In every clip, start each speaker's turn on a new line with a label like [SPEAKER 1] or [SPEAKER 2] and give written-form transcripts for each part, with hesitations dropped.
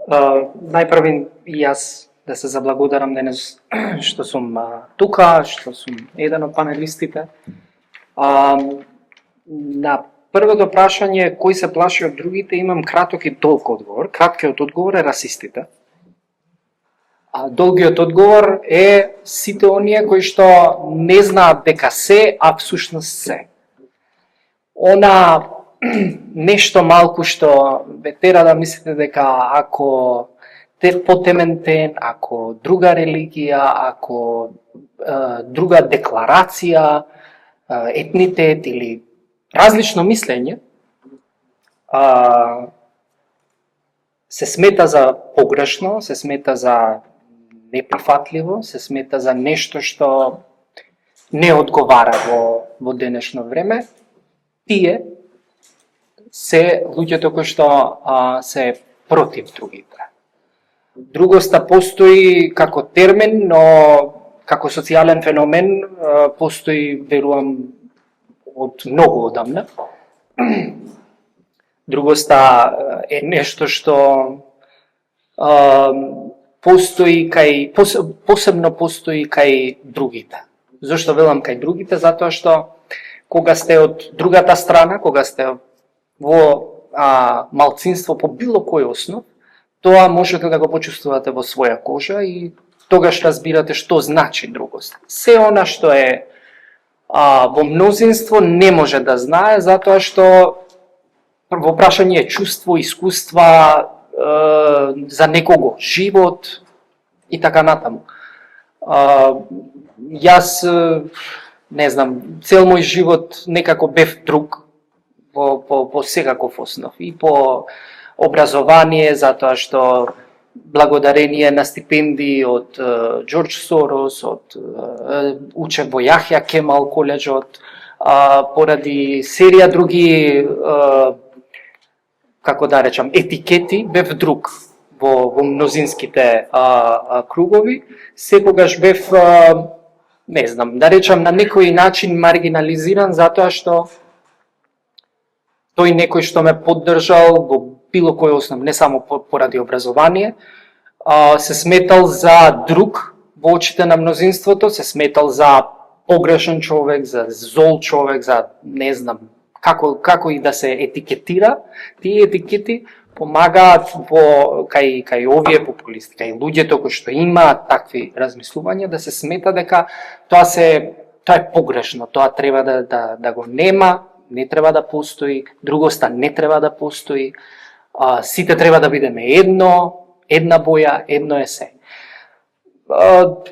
[SPEAKER 1] Најпрво и јас да се заблагодарам денес што сум тука, што сум еден од панелистите. На првото прашање, кој се плаши од другите, имам краток и долг одговор. Краткиот одговор е расистите. А долгиот одговор е сите оние кои што не знаат дека се, а всушност се. Она нешто малку што ве тера да мислите дека ако потементен, ако друга религија, ако друга декларација, етнитет или различно мислење се смета за погрешно, се смета за неприфатливо, се смета за нешто што не одговара во денешно време, тие се луѓето кои што се против другите. Другоста постои како термин, но како социјален феномен постои, верувам, од многу одамна. Другоста е нешто што постои кај, посебно постои кај другите. Зошто велам кај другите? Затоа што кога сте од другата страна, кога сте во малцинство по било кој основ, тоа можете да го почувствувате во своја кожа и тогаш разбирате што значи другост. Се она што е во мнозинство не може да знае, затоа што во прашање е чувство, искуства, за некого живот и така натаму. Јас, не знам, цел мој живот некако бев друг по секаков основ и по образование, затоа што благодарение на стипендии од Џорџ Сорос, учев во Јахја Кемал коледжот, поради серија други, како да речам, етикети, бев друг во мнозинските кругови. Секогаш бев, не знам, да речам на некој начин маргинализиран, затоа што тој некој што ме поддржал во било кој основ, не само поради образование, се сметал за друг во очите на мнозинството, се сметал за погрешен човек, за зол човек, за не знам како и да се етикетира. Тие етикети помагаат кај овие популисти, кај луѓето кои што имаат такви размислувања, да се смета дека тоа е погрешно, тоа треба да го нема, не треба да постои, другоста не треба да постои, сите треба да бидеме едно, една боја, едно е се. Од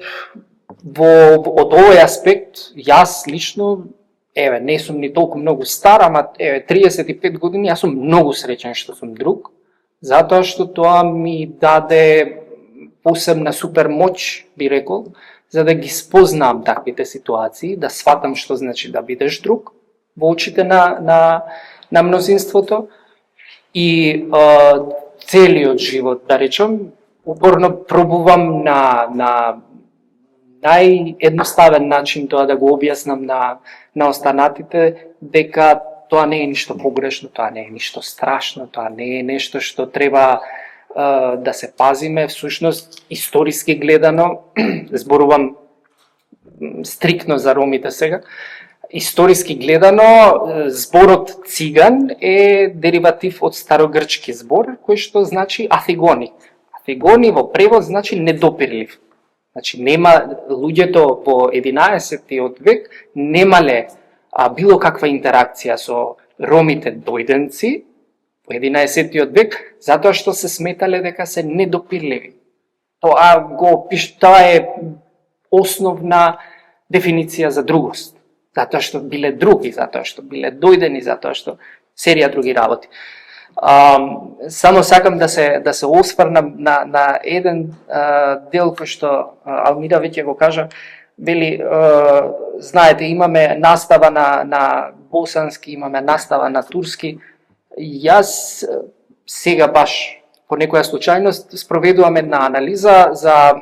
[SPEAKER 1] овој аспект, јас лично, не сум ни толку многу стар, ама 35 години, јас сум многу среќен што сум друг, затоа што тоа ми даде посебна супер моќ, би рекол, за да ги спознам таквите ситуации, да сватам што значи да бидеш друг во очите на мнозинството и целиот живот, да речам, упорно пробувам на наједноставен начин тоа да го објаснам на останатите, дека тоа не е ништо погрешно, тоа не е ништо страшно, тоа не е нешто што треба да се пазиме. Всушност, историски гледано, зборувам стриктно за ромите сега, историски гледано, зборот циган е дериватив од старогрчки збор, кој што значи афигони. Афигони во превод значи недопирлив. Значи, луѓето во 11-тиот век немале било каква интеракција со ромите дојденци во 11-тиот век, затоа што се сметале дека се недопирливи. Тоа е основна дефиниција за другост. Затоа што биле други, затоа што биле дојдени, затоа што серија други работи. Само сакам да се осврнам на еден дел кој што Алмира веќе го кажа. Вели, знаете, имаме настава на босански, имаме настава на турски. Јас сега баш по некоја случајност спроведувам една анализа за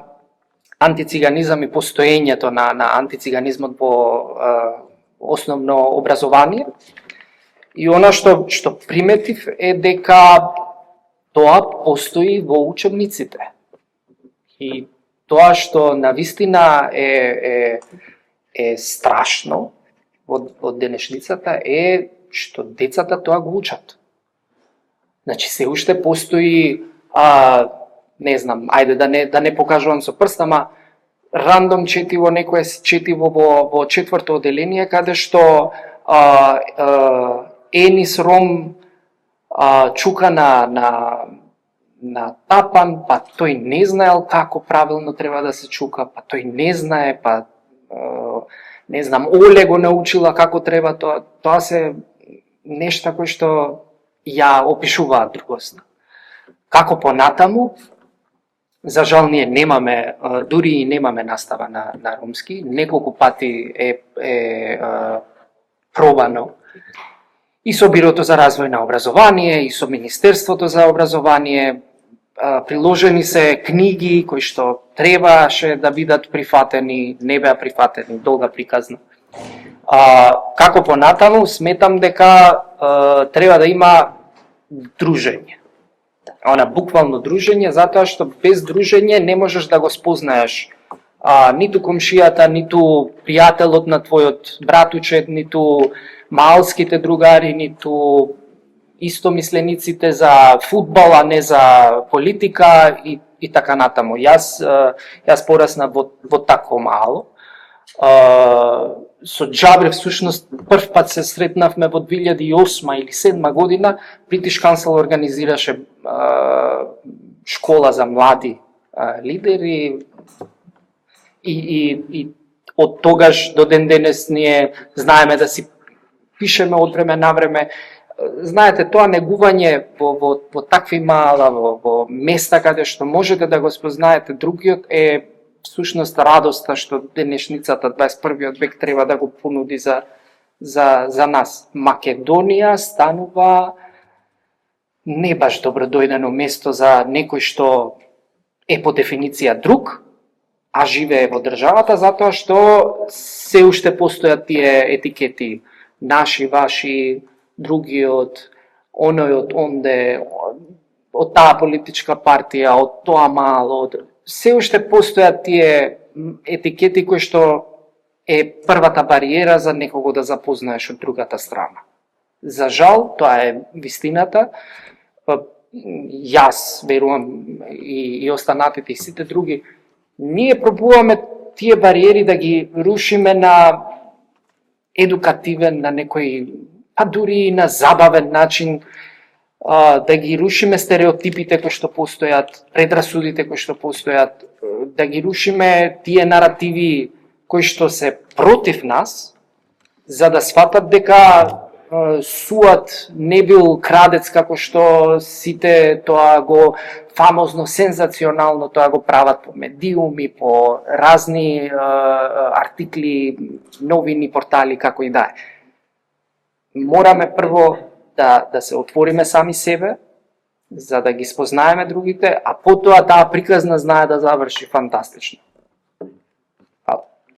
[SPEAKER 1] антициганизам и постоењето на антициганизмот во основно образование. И она што приметив е дека тоа постои во учебниците. И тоа што навистина е страшно од денешницата е што децата тоа го учат. Значи се уште постои не знам, ајде да не покажувам со прст, ама рандом четиво некое четиво во четврто оделение каде што Енис Ром чука на тапан, па тој не знаел како правилно треба да се чука, па тој не знае, па не знам, Оле го научила како треба тоа се нешта кои што ја опишуваат другоста. Како понатаму, за жал ние немаме, дури и немаме настава на ромски, неколку пати е пробано и со Бирото за развој на образование, и со Министерството за образование, приложени се книги кои што требаше да бидат прифатени, не беа прифатени, долга приказна. Како понатаму, сметам дека треба да има дружење. Она буквално дружење, затоа што без дружење не можеш да го спознаеш ниту комшијата, ниту пријателот на твојот братучет, ниту малските другари, ниту истомислениците за фудбал, а не за политика и така натаму. Јас порасна во такво мало. Со Џабре всушност прв пат се сретнавме во 2008 или 2007 година. British Council организираше школа за млади лидери и од тогаш до ден денес ние знаеме да си пишеме од време на време. Знаете, тоа негување во такви мала, во места каде што можете да го спознаете другиот е всушност радоста што денешницата 21. век треба да го понуди за нас. Македонија станува не баш добродојдено место за некој што е по дефиниција друг, а живее во државата, затоа што се уште постојат тие етикети наши, ваши, другиот, онојот, онде, од таа политичка партија, од тоа мало, се уште постојат тие етикети кои што е првата бариера за некого да запознаеш од другата страна. За жал, тоа е вистината. Јас верувам и останатите и сите други, ние пробуваме тие бариери да ги рушиме на едукативен, на некој, па дури и на забавен начин, да ги рушиме стереотипите кои што постојат, предрасудите кои што постојат, да ги рушиме тие наративи кои што се против нас, за да сватат дека Суат не бил крадец како што сите тоа го фамозно, сензационално тоа го прават по медиуми, по разни артикли, новини, портали, како и да е. Мораме прво да се отвориме сами себе, за да ги спознаеме другите, а потоа таа приказна знае да заврши фантастично.